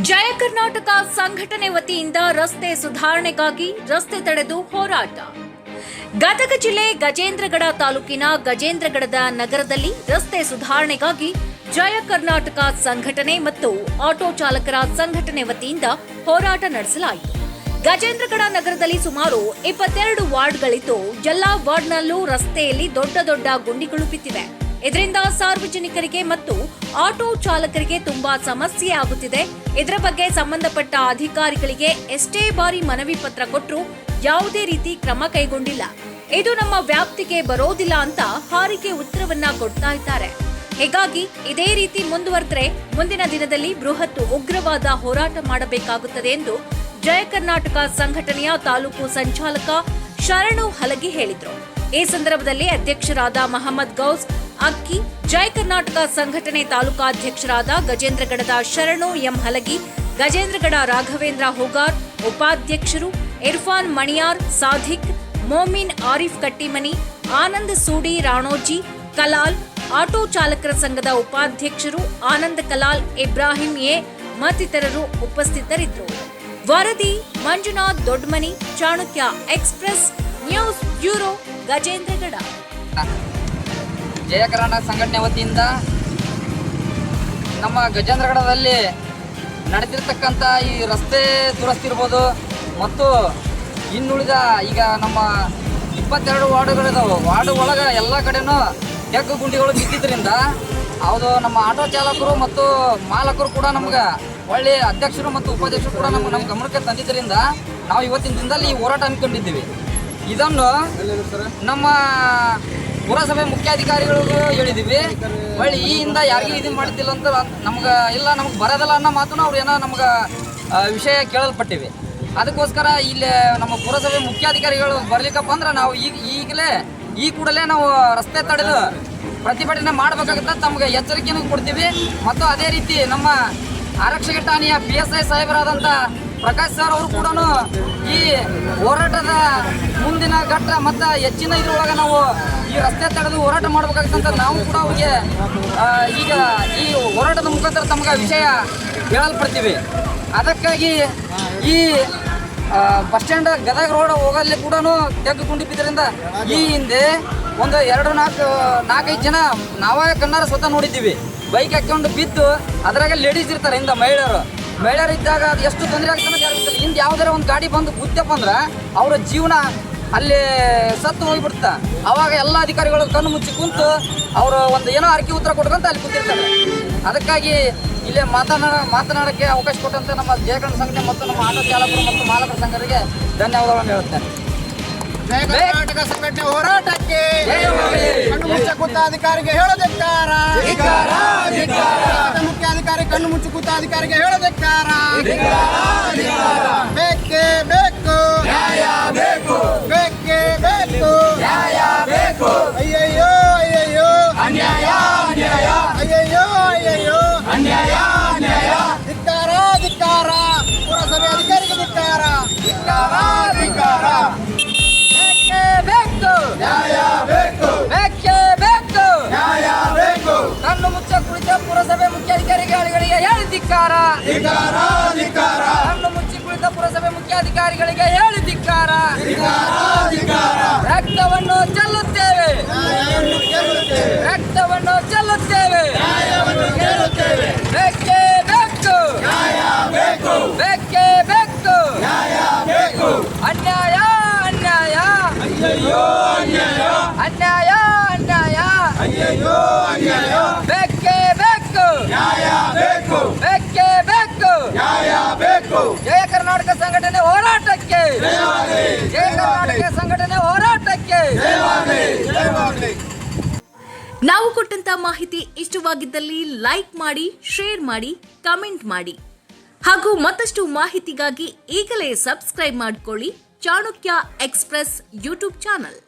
ಜಯ ಕರ್ನಾಟಕ ಸಂಘಟನೆ ವತಿಯಿಂದ ರಸ್ತೆ ಸುಧಾರಣೆಗಾಗಿ ರಸ್ತೆ ತಡೆದು ಹೋರಾಟ. ಗದಗ ಜಿಲ್ಲೆ ಗಜೇಂದ್ರಗಡ ತಾಲೂಕಿನ ಗಜೇಂದ್ರಗಡದ ನಗರದಲ್ಲಿ ರಸ್ತೆ ಸುಧಾರಣೆಗಾಗಿ ಜಯ ಕರ್ನಾಟಕ ಸಂಘಟನೆ ಮತ್ತು ಆಟೋ ಚಾಲಕರ ಸಂಘಟನೆ ವತಿಯಿಂದ ಹೋರಾಟ ನಡೆಸಲಾಯಿತು. ಗಜೇಂದ್ರಗಡ ನಗರದಲ್ಲಿ ಸುಮಾರು 22 ವಾರ್ಡ್ಗಳಿದ್ದು, ಎಲ್ಲಾ ವಾರ್ಡ್ನಲ್ಲೂ ರಸ್ತೆಯಲ್ಲಿ ದೊಡ್ಡ ದೊಡ್ಡ ಗುಂಡಿಗಳು ಬಿದ್ದಿವೆ. ಇದರಿಂದ ಸಾರ್ವಜನಿಕರಿಗೆ ಮತ್ತು ಆಟೋ ಚಾಲಕರಿಗೆ ತುಂಬಾ ಸಮಸ್ಯೆ ಆಗುತ್ತಿದೆ. ಇದರ ಬಗ್ಗೆ ಸಂಬಂಧಪಟ್ಟ ಅಧಿಕಾರಿಗಳಿಗೆ ಎಷ್ಟೇ ಬಾರಿ ಮನವಿ ಪತ್ರ ಕೊಟ್ಟರೂ ಯಾವುದೇ ರೀತಿ ಕ್ರಮ ಕೈಗೊಂಡಿಲ್ಲ. ಇದು ನಮ್ಮ ವ್ಯಾಪ್ತಿಗೆ ಬರೋದಿಲ್ಲ ಅಂತ ಹಾರಿಗೆ ಉತ್ತರವನ್ನ ಕೊಡ್ತಾ ಇದ್ದಾರೆ. ಹೀಗಾಗಿ ಇದೇ ರೀತಿ ಮುಂದುವರೆದರೆ ಮುಂದಿನ ದಿನದಲ್ಲಿ ಬೃಹತ್ ಉಗ್ರವಾದ ಹೋರಾಟ ಮಾಡಬೇಕಾಗುತ್ತದೆ ಎಂದು ಜಯ ಕರ್ನಾಟಕ ಸಂಘಟನೆಯ ತಾಲೂಕು ಸಂಚಾಲಕ ಶರಣು ಹಲಗಿ ಹೇಳಿದರು. ಈ ಸಂದರ್ಭದಲ್ಲಿ ಅಧ್ಯಕ್ಷರಾದ ಮಹಮ್ಮದ್ ಗೌಸ್ ಅಕ್ಕಿ, ಜಯ ಕರ್ನಾಟಕ ಸಂಘಟನೆ ತಾಲೂಕಾಧ್ಯಕ್ಷರಾದ ಗಜೇಂದ್ರಗಡದ ಶರಣು ಎಂ ಹಲಗಿ, ಗಜೇಂದ್ರಗಡ ರಾಘವೇಂದ್ರ ಹೋಗಾರ್, ಉಪಾಧ್ಯಕ್ಷರು ಇರ್ಫಾನ್ ಮಣಿಯಾರ್, ಸಾಧಿಕ್, ಮೋಮಿನ್ ಆರಿಫ್ ಕಟ್ಟಿಮನಿ, ಆನಂದ್ ಸೂಡಿ ರಾಣೋಜಿ, ಕಲಾಲ್, ಆಟೋ ಚಾಲಕರ ಸಂಘದ ಉಪಾಧ್ಯಕ್ಷರು ಆನಂದ್ ಕಲಾಲ್, ಇಬ್ರಾಹಿಂ ಎ ಮತ್ತಿತರರು ಉಪಸ್ಥಿತರಿದ್ದರು. ವರದಿ Manjunath Doddamani, Chanakya Express News Bureau, Gajendragad. Jaya Karnataka ಸಂಘಟನೆ ವತಿಯಿಂದ ನಮ್ಮ ಗಜೇಂದ್ರಗಡದಲ್ಲಿ ನಡೆದಿರ್ತಕ್ಕಂಥ ಈ ರಸ್ತೆ ದುರಸ್ತಿ ಇರ್ಬೋದು ಮತ್ತು ಇನ್ನುಳಿದ ಈಗ ನಮ್ಮ 22 ವಾರ್ಡುಗಳಿದಾವೆ. ವಾರ್ಡ್ ಒಳಗೆ ಎಲ್ಲ ಕಡೆನೂ ತೆಗ್ಗು ಗುಂಡಿಗಳು ಬಿದ್ದಿದ್ದರಿಂದ ಅದು ನಮ್ಮ ಆಟೋ ಚಾಲಕರು ಮತ್ತು ಮಾಲಕರು ಕೂಡ ನಮ್ಗೆ ಒಳ್ಳೆ ಅಧ್ಯಕ್ಷರು ಮತ್ತು ಉಪಾಧ್ಯಕ್ಷರು ಕೂಡ ನಮ್ಮ ಗಮನಕ್ಕೆ ತಂದಿದ್ದರಿಂದ ನಾವು ಇವತ್ತಿನ ದಿನದಲ್ಲಿ ಈ ಹೋರಾಟ ಹಮ್ಮಿಕೊಂಡಿದ್ದೀವಿ. ಇದನ್ನು ನಮ್ಮ ಪುರಸಭೆ ಮುಖ್ಯಾಧಿಕಾರಿಗಳಿಗೂ ಹೇಳಿದ್ದೀವಿ. ಒಳ್ಳೆ ಈ ಹಿಂದೆ ಯಾರಿಗೂ ಇದನ್ನು ಮಾಡಿದ್ದಿಲ್ಲ ಅಂತ ನಮ್ಗೆ ಬರೋದಿಲ್ಲ ಅನ್ನೋ ಮಾತನ್ನು ಅವ್ರು ಏನೋ ನಮ್ಗೆ ವಿಷಯ ಕೇಳಲ್ಪಟ್ಟಿವಿ. ಅದಕ್ಕೋಸ್ಕರ ಇಲ್ಲಿ ನಮ್ಮ ಪುರಸಭೆ ಮುಖ್ಯಾಧಿಕಾರಿಗಳು ಬರ್ಲಿಕ್ಕಪ್ಪ ಅಂದ್ರೆ ನಾವು ಈ ಕೂಡಲೇ ನಾವು ರಸ್ತೆ ತಡೆದು ಪ್ರತಿಭಟನೆ ಮಾಡಬೇಕಾಗುತ್ತೆ ತಮಗೆ ಎಚ್ಚರಿಕೆಯನ್ನು ಕೊಡ್ತೀವಿ. ಮತ್ತು ಅದೇ ರೀತಿ ನಮ್ಮ ಆರಕ್ಷಕ ಠಾಣೆಯ PSI ಸಾಹೇಬರಾದಂಥ ಪ್ರಕಾಶ್ ಸರ್ ಅವರು ಕೂಡ ಈ ಹೋರಾಟದ ಮುಂದಿನ ಘಟ್ಟ ಮತ್ತು ಹೆಚ್ಚಿನ ಇದ್ರೊಳಗೆ ನಾವು ಈ ರಸ್ತೆ ತಡೆದು ಹೋರಾಟ ಮಾಡಬೇಕಾಗುತ್ತೆ ನಾವು ಕೂಡ ಅವ್ರಿಗೆ ಈಗ ಈ ಹೋರಾಟದ ಮುಖಾಂತರ ತಮಗೆ ವಿಷಯ ಹೇಳಲ್ಪಡ್ತೀವಿ. ಅದಕ್ಕಾಗಿ ಈ ಬಸ್ ಸ್ಟ್ಯಾಂಡ್ ಗದಗ ರೋಡ್ ಹೋಗಲ್ಲಿ ಕೂಡ ತೆಗ್ಗು ಗುಂಡಿ ಬಿದ್ದರಿಂದ ಈ ಹಿಂದೆ ಒಂದು 4-5 ಜನ ನಾವೇ ಕಣ್ಣಾರ ಸ್ವತಃ ನೋಡಿದ್ದೀವಿ. ಬೈಕ್ ಹಾಕ್ಕೊಂಡು ಬಿದ್ದು ಅದರಾಗ ಲೇಡೀಸ್ ಇರ್ತಾರೆ, ಹಿಂದೆ ಮಹಿಳೆಯರು ಇದ್ದಾಗ ಅದು ಎಷ್ಟು ತೊಂದರೆ ಆಗ್ತದೆ ಯಾರು ಹಿಂದೆ ಯಾವುದಾರ ಒಂದು ಗಾಡಿ ಬಂದು ಗುದ್ದಪ್ಪ ಅಂದ್ರೆ ಅವರ ಜೀವನ ಅಲ್ಲಿ ಸತ್ತು ಹೋಗಿಬಿಡ್ತಾ. ಅವಾಗ ಎಲ್ಲ ಅಧಿಕಾರಿಗಳು ಕಣ್ಣು ಮುಚ್ಚಿ ಕುಂತು ಅವರು ಒಂದು ಏನೋ ಅರ್ಕಿ ಉತ್ತರ ಕೊಡ್ಕೊಂತ ಅಲ್ಲಿ ಕೂತಿರ್ತಾರೆ. ಅದಕ್ಕಾಗಿ ಇಲ್ಲೇ ಮಾತನಾಡೋಕ್ಕೆ ಅವಕಾಶ ಕೊಟ್ಟಂತೆ ನಮ್ಮ ಜಯ ಕರ್ನಾಟಕ ಸಂಘಟನೆ ಮತ್ತು ನಮ್ಮ ಆಟೋ ಚಾಲಕರು ಮತ್ತು ಮಾಲಕರ ಸಂಘರಿಗೆ ಧನ್ಯವಾದಗಳನ್ನು ಹೇಳುತ್ತೇನೆ. ಜಯ ಕರ್ನಾಟಕ ಸಂಘಟನೆ ಹೋರಾಟಕ್ಕೆ ಕಣ್ಣು ಮುಚ್ಚ ಕೂತ ಅಧಿಕಾರಿಗೆ ಹೇಳೋದಕ್ಕಾರ, ಮುಖ್ಯಾಧಿಕಾರಿ ಕಣ್ಣು ಮುಚ್ಚು ಕೂತ ಅಧಿಕಾರಿಗೆ ಹೇಳೋದಕ್ಕಾರ. ಬೇಕೇ ಬೇಕು, ಬೇಕೇ ಬೇಕು, ಅಯ್ಯಯ್ಯೋ ಅಯ್ಯಯ್ಯೋ ಅನ್ಯಾಯ, ಅಯ್ಯಯ್ಯೋ ಅಯ್ಯಯ್ಯೋ ಅನ್ಯಾಯ. ಧಿಕ್ಕಾರ ಧಿಕ್ಕಾರ, ಪುರಸಭೆ ಅಧಿಕಾರಿಗೆ ಧಿಕ್ಕಾರ, ಧಿಕ್ಕಾರ. ಕಣ್ಣು ಮುಚ್ಚ ಕುಳಿತ ಪುರಸಭೆ ಮುಖ್ಯಾಧಿಕಾರಿಗಳಿಗೆ ಹೇಳಿ ಧಿಕ್ಕಾರ, ಕಣ್ಣು ಮುಚ್ಚಿ ಕುಳಿತ ಪುರಸಭೆ ಮುಖ್ಯಾಧಿಕಾರಿಗಳಿಗೆ ಹೇಳಿ ಧಿಕ್ಕಾರ. ರಕ್ತವನ್ನು ಚೆಲ್ಲುತ್ತೇವೆ, ರಕ್ತವನ್ನು ಚೆಲ್ಲುತ್ತೇವೆ. ಬೇಕೇ ಬೇಕು, ಬೇಕೇ ಬೇಕು. ಅನ್ಯಾಯ ಅನ್ಯಾಯ, ಅನ್ಯಾಯ ಅನ್ಯಾಯ, ಬೇಕೇ ಬೇಕು, ಬೇಕೇ ಬೇಕು. ಜಯ ಕರ್ನಾಟಕ ಸಂಘಟನೆ ಹೋರಾಟಕ್ಕೆ, ಜಯ ಕರ್ನಾಟಕ ಸಂಘಟನೆ ಹೋರಾಟಕ್ಕೆ. ನಾವು ಕೊಟ್ಟಂತ ಮಾಹಿತಿ ಇಷ್ಟವಾಗಿದ್ದಲ್ಲಿ ಲೈಕ್ ಮಾಡಿ, ಶೇರ್ ಮಾಡಿ, ಕಮೆಂಟ್ ಮಾಡಿ ಹಾಗೂ ಮತ್ತಷ್ಟು ಮಾಹಿತಿಗಾಗಿ ಈಗಲೇ ಸಬ್ಸ್ಕ್ರೈಬ್ ಮಾಡಿಕೊಳ್ಳಿ ಚಾಣಕ್ಯ ಎಕ್ಸ್‌ಪ್ರೆಸ್ ಯೂಟ್ಯೂಬ್ ಚಾನಲ್.